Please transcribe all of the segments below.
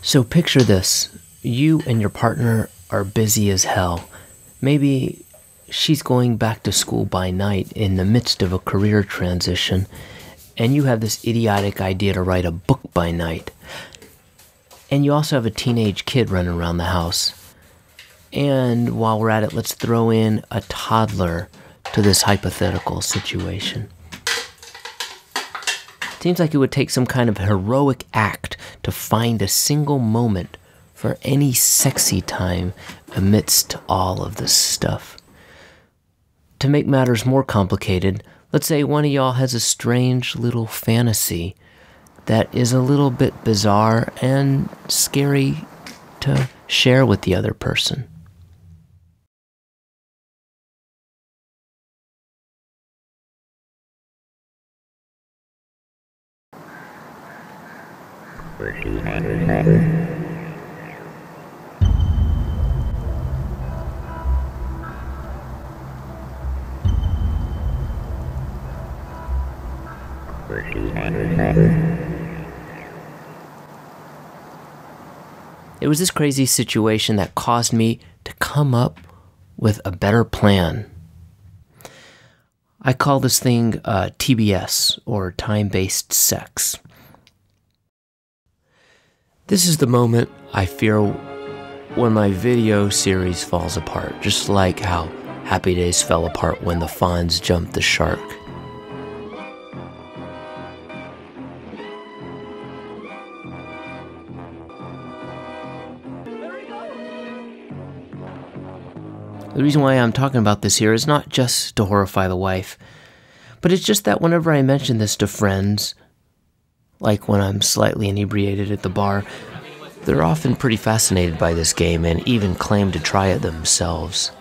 So picture this. You and your partner are busy as hell. Maybe she's going back to school by night in the midst of a career transition, and you have this idiotic idea to write a book by night. And you also have a teenage kid running around the house. And while we're at it, let's throw in a toddler to this hypothetical situation. Seems like it would take some kind of heroic act to find a single moment for any sexy time amidst all of this stuff. To make matters more complicated, let's say one of y'all has a strange little fantasy that is a little bit bizarre and scary to share with the other person. It was this crazy situation that caused me to come up with a better plan. I call this thing TBS, or time-based sex. This is the moment I fear when my video series falls apart, just like how Happy Days fell apart when the Fonz jumped the shark. The reason why I'm talking about this here is not just to horrify the wife, but it's just that whenever I mention this to friends, like when I'm slightly inebriated at the bar, they're often pretty fascinated by this game and even claim to try it themselves.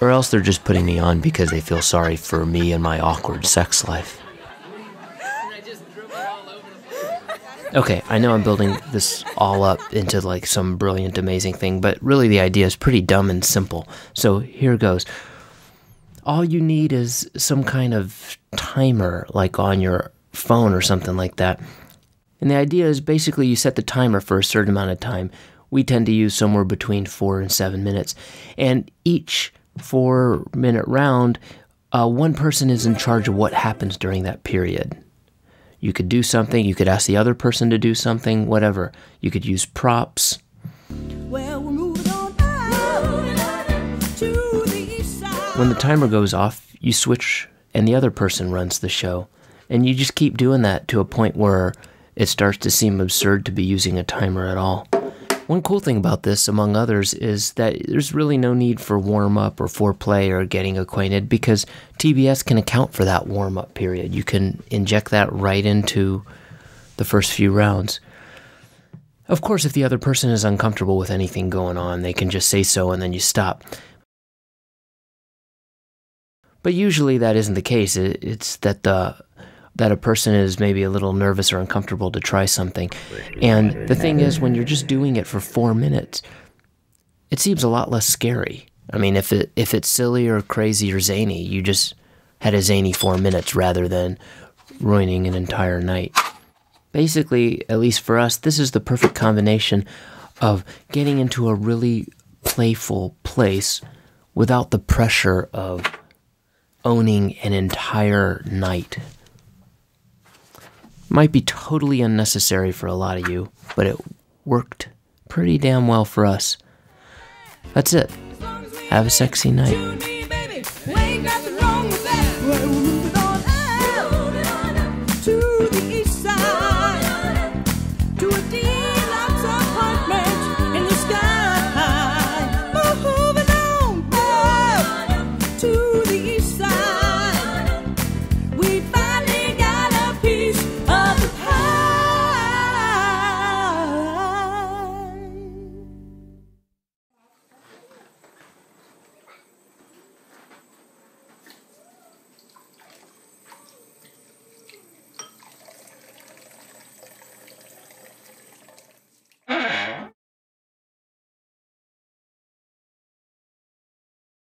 Or else they're just putting me on because they feel sorry for me and my awkward sex life. Okay, I know I'm building this all up into like some brilliant, amazing thing, but really the idea is pretty dumb and simple. So here goes. All you need is some kind of timer, like on your phone or something like that. And the idea is basically you set the timer for a certain amount of time. We tend to use somewhere between 4 and 7 minutes. And each 4-minute round, one person is in charge of what happens during that period. You could do something, you could ask the other person to do something, whatever. You could use props. Well, we're moving on to the east side. When the timer goes off, you switch and the other person runs the show. And you just keep doing that to a point where it starts to seem absurd to be using a timer at all. One cool thing about this, among others, is that there's really no need for warm-up or foreplay or getting acquainted because TBS can account for that warm-up period. You can inject that right into the first few rounds. Of course, if the other person is uncomfortable with anything going on, they can just say so and then you stop. But usually that isn't the case. It's that a person is maybe a little nervous or uncomfortable to try something. And the thing is, when you're just doing it for 4 minutes, it seems a lot less scary. I mean, if it's silly or crazy or zany, you just had a zany 4 minutes rather than ruining an entire night. Basically, at least for us, this is the perfect combination of getting into a really playful place without the pressure of owning an entire night. Might be totally unnecessary for a lot of you, but it worked pretty damn well for us. That's it. Have a sexy night.